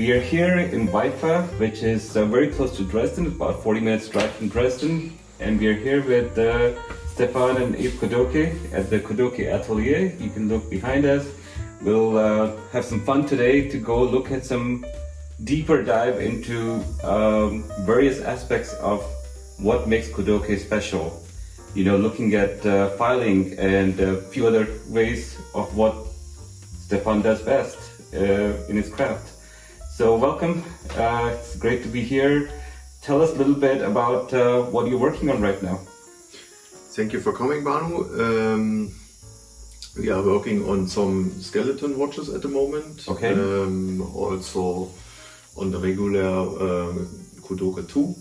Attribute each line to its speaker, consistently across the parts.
Speaker 1: We are here in Weifa, which is very close to Dresden, about 40 minutes drive from Dresden. And we are here with Stefan and Eve Kudoke at the Kudoke Atelier. You can look behind us. We'll have some fun today to go look at some deeper dive into various aspects of what makes Kudoke special. You know, looking at filing and a few other ways of what Stefan does best in his craft. So welcome, it's great to be here. Tell us a little bit about what you're working on right now.
Speaker 2: Thank you for coming, Bhanu. We are working on some skeleton watches at the moment.
Speaker 1: Okay.
Speaker 2: Also on the regular Kudoke 2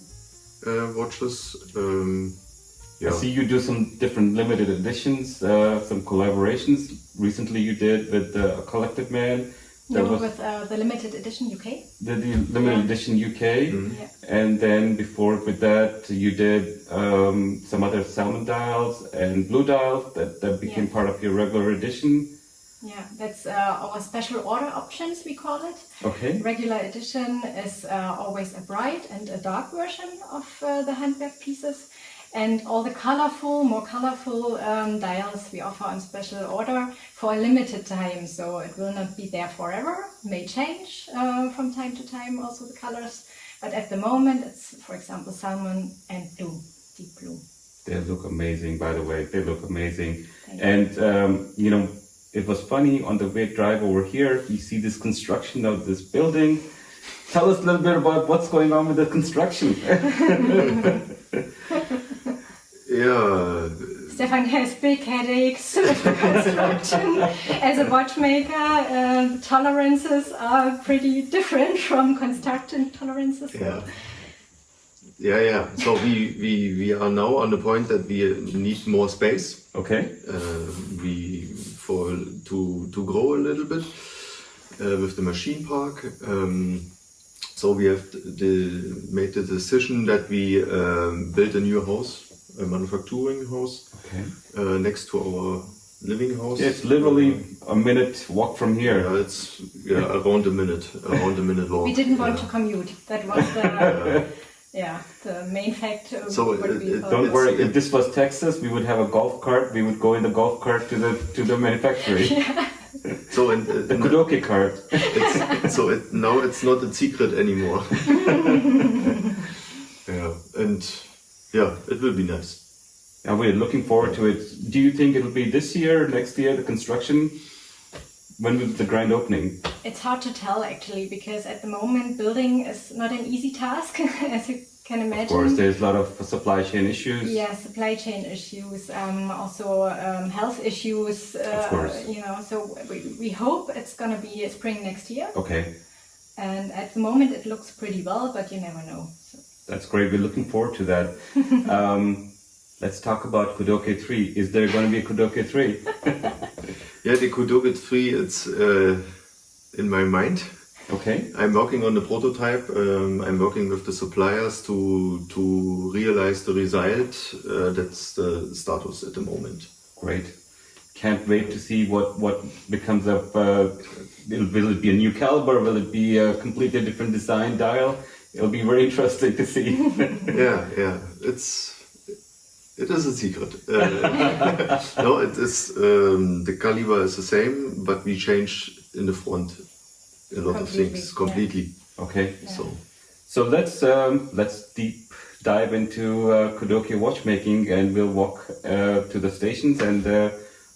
Speaker 2: watches.
Speaker 1: I see you do some different limited editions, some collaborations. Recently you did with a Collected Man.
Speaker 3: With the limited edition UK.
Speaker 1: The limited edition UK.
Speaker 2: Mm-hmm.
Speaker 3: Yeah.
Speaker 1: And then before with that you did some other salmon dials and blue dials that became part of your regular edition.
Speaker 3: Yeah, that's our special order options, we call it.
Speaker 1: Okay.
Speaker 3: Regular edition is always a bright and a dark version of the handwork pieces. And all the more colorful dials we offer on special order for a limited time. So it will not be there forever, may change from time to time, also the colors. But at the moment, it's, for example, salmon and blue, deep blue.
Speaker 1: They look amazing, by the way. They look amazing.
Speaker 3: Thank
Speaker 1: And, you know, it was funny on the way drive over here, you see this construction of this building. Tell us a little bit about what's going on with the construction.
Speaker 2: Yeah.
Speaker 3: Stefan has big headaches with the construction. As a watchmaker, tolerances are pretty different from construction tolerances.
Speaker 2: Yeah. Yeah. So we are now on the point that we need more space.
Speaker 1: Okay.
Speaker 2: To grow a little bit with the machine park. So we have made the decision that we build a new house, a manufacturing house,
Speaker 1: okay.
Speaker 2: Next to our living house.
Speaker 1: Yeah, it's literally a minute walk from here.
Speaker 2: Yeah, it's around a minute walk.
Speaker 3: We didn't want to commute. That was the the main fact.
Speaker 2: So
Speaker 1: Don't worry. If this was Texas, we would have a golf cart. We would go in the golf cart to the manufactory.
Speaker 3: Yeah.
Speaker 2: So
Speaker 1: the Kudoke cart.
Speaker 2: Now it's not a secret anymore. Yeah, and yeah, it will be nice.
Speaker 1: And we're looking forward to it. Do you think it'll be this year, next year, the construction? When will the grand opening?
Speaker 3: It's hard to tell actually, because at the moment building is not an easy task, as you can imagine.
Speaker 1: Of course, there's a lot of supply chain issues.
Speaker 3: Yeah, supply chain issues, also health issues.
Speaker 1: Of course.
Speaker 3: You know, so we hope it's gonna be spring next year.
Speaker 1: Okay.
Speaker 3: And at the moment it looks pretty well, but you never know. So.
Speaker 1: That's great. We're looking forward to that. Let's talk about Kudoke 3. Is there going to be a Kudoke 3?
Speaker 2: Yeah, the Kudoke 3, it's in my mind.
Speaker 1: Okay.
Speaker 2: I'm working on the prototype. I'm working with the suppliers to realize the result. That's the status at the moment.
Speaker 1: Great. Can't wait to see what becomes of. Will it be a new caliber? Will it be a completely different design dial? It'll be very interesting to see.
Speaker 2: Yeah. It is a secret. No, it is. The caliber is the same, but we change in the front a lot of things completely.
Speaker 1: Yeah. Okay.
Speaker 3: Yeah.
Speaker 1: So let's deep dive into Kudoke watchmaking, and we'll walk to the stations and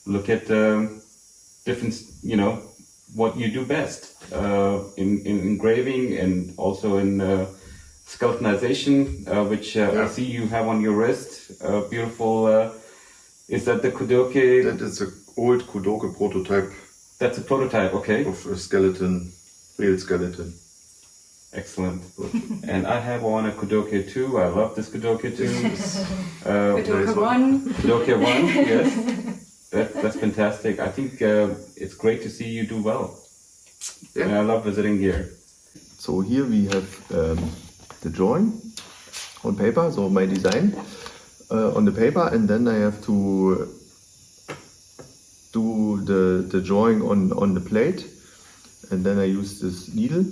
Speaker 1: look at different, you know, what you do best in engraving and also in skeletonization, which I see you have on your wrist. Beautiful. Is that the Kudoke?
Speaker 2: That is an old Kudoke prototype.
Speaker 1: That's a prototype, okay.
Speaker 2: Of a skeleton, real skeleton.
Speaker 1: Excellent. And I have one, a Kudoke 2. I love this Kudoke 2.
Speaker 3: Kudoke 1.
Speaker 1: Kudoke 1, yes. That's fantastic. I think it's great to see you do well. Yeah. And I love visiting here.
Speaker 2: So here we have the drawing on paper, so my design on the paper, and then I have to do the drawing on the plate, and then I use this needle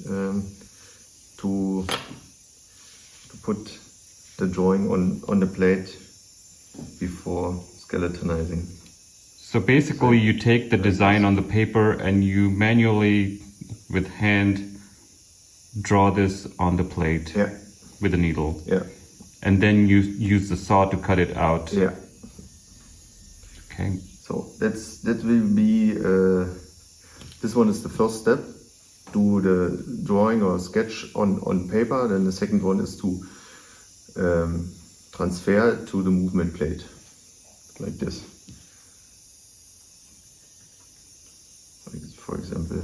Speaker 2: to put the drawing on the plate before skeletonizing.
Speaker 1: So basically you take the design on the paper and you manually, with hand, draw this on the plate with a needle.
Speaker 2: Yeah.
Speaker 1: And then you use the saw to cut it out.
Speaker 2: Yeah.
Speaker 1: Okay.
Speaker 2: So that will be, this one is the first step. Do the drawing or sketch on paper. Then the second one is to transfer to the movement plate, like this. For example,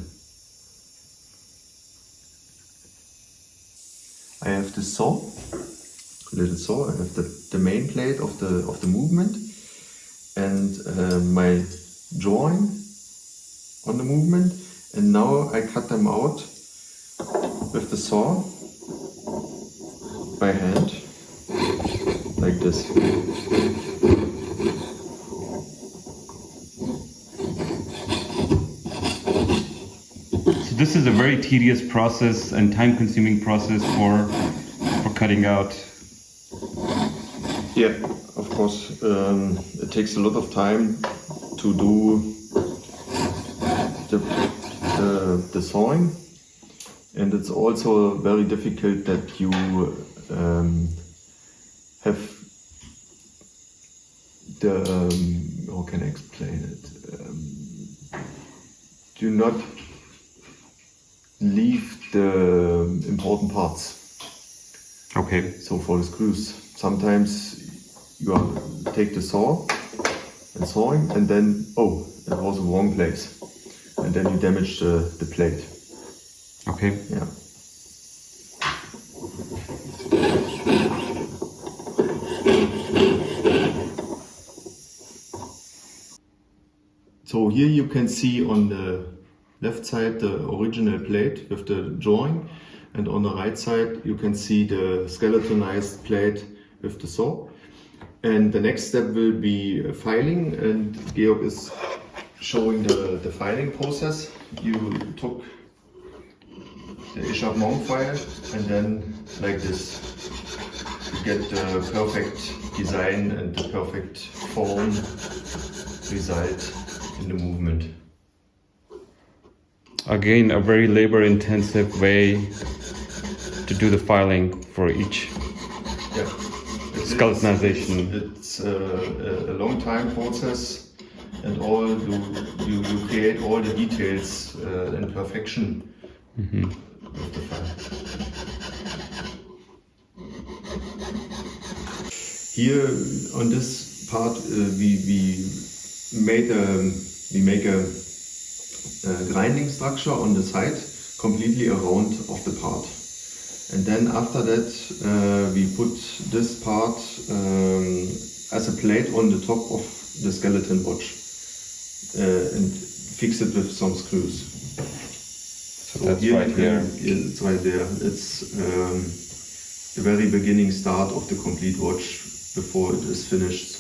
Speaker 2: I have this saw, little saw. I have the main plate of the movement, and my drawing on the movement, and now I cut them out with the saw by hand, like this.
Speaker 1: So this is a very tedious process and time-consuming process for cutting out.
Speaker 2: Yeah, of course. It takes a lot of time to do the sawing, and it's also very difficult that you have the how can I explain it? Do not leave the important parts.
Speaker 1: Okay.
Speaker 2: So for the screws, sometimes you take the saw and sawing, and then it was the wrong place, and then you damage the plate.
Speaker 1: Okay.
Speaker 2: Yeah. So here you can see on the left side the original plate with the drawing, and on the right side you can see the skeletonized plate with the saw. And the next step will be filing, and Georg is showing the filing process. You took the échappement file, and then like this you get the perfect design and the perfect form result in the movement.
Speaker 1: Again, a very labor-intensive way to do the filing for each skeletonization.
Speaker 2: It's a long time process, and you create all the details and perfection of the file. Here on this part we make a grinding structure on the side completely around of the part, and then after that we put this part as a plate on the top of the skeleton watch and fix it with some screws.
Speaker 1: So that's right here.
Speaker 2: It's right there. It's the very beginning start of the complete watch before it is finished.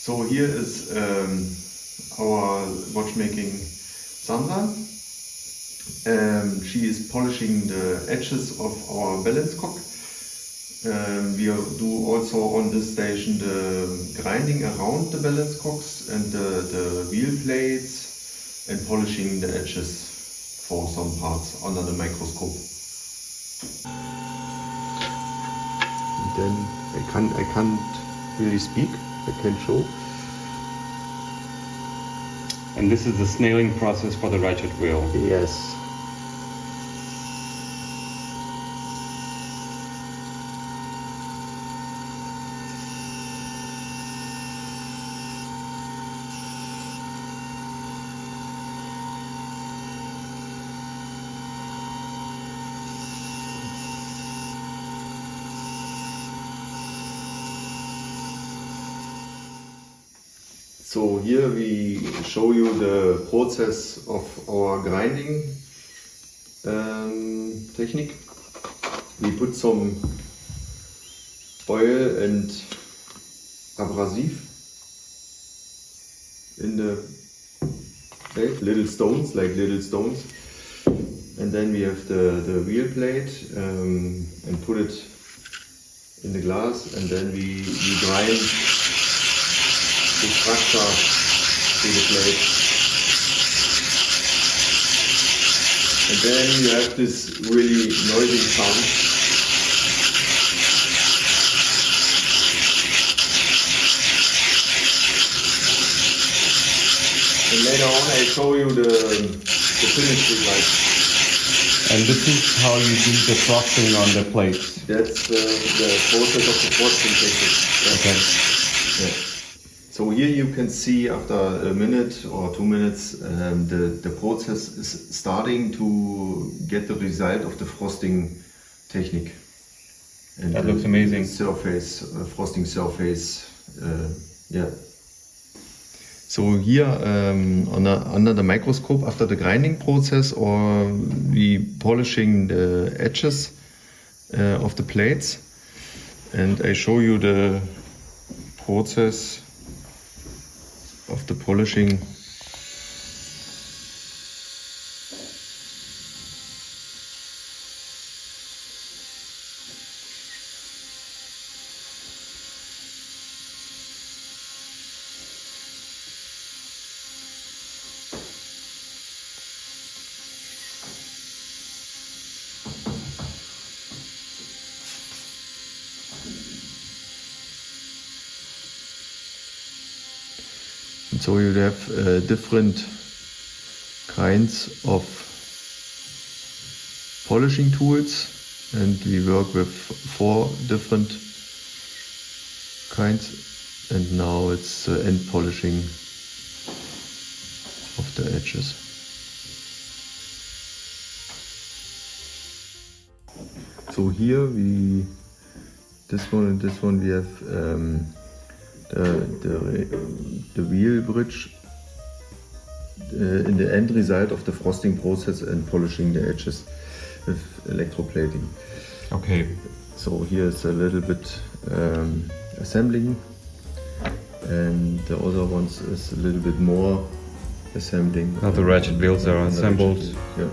Speaker 2: So here is our watchmaking Sandra. She is polishing the edges of our balance cock. We do also on this station the grinding around the balance cocks and the wheel plates, and polishing the edges for some parts under the microscope. And then I can't really speak. I can show.
Speaker 1: And this is the snailing process for the ratchet wheel.
Speaker 2: Yes. So here we show you the process of our grinding technique. We put some oil and abrasive in the plate, little stones. and then we have the wheel plate and put it in the glass, and then we grind the structure to the plate. And then you have this really noisy sound. And later on I show you the finished result.
Speaker 1: And this is how you do the frosting on the plates.
Speaker 2: That's the process of the frosting technique.
Speaker 1: Okay.
Speaker 2: Yeah. So here you can see after a minute or 2 minutes the process is starting to get the result of the frosting technique. And
Speaker 1: That looks amazing.
Speaker 2: Surface, frosting surface, yeah. So here under the microscope after the grinding process, or we polishing the edges of the plates, and I show you the process of the polishing. And so you have different kinds of polishing tools, and we work with 4 different kinds, and now it's end polishing of the edges. So here this one and this one we have the wheel bridge in the end result of the frosting process and polishing the edges with electroplating.
Speaker 1: Okay.
Speaker 2: So here is a little bit assembling, and the other ones is a little bit more assembling.
Speaker 1: Now the ratchet wheels are assembled.
Speaker 2: Yeah.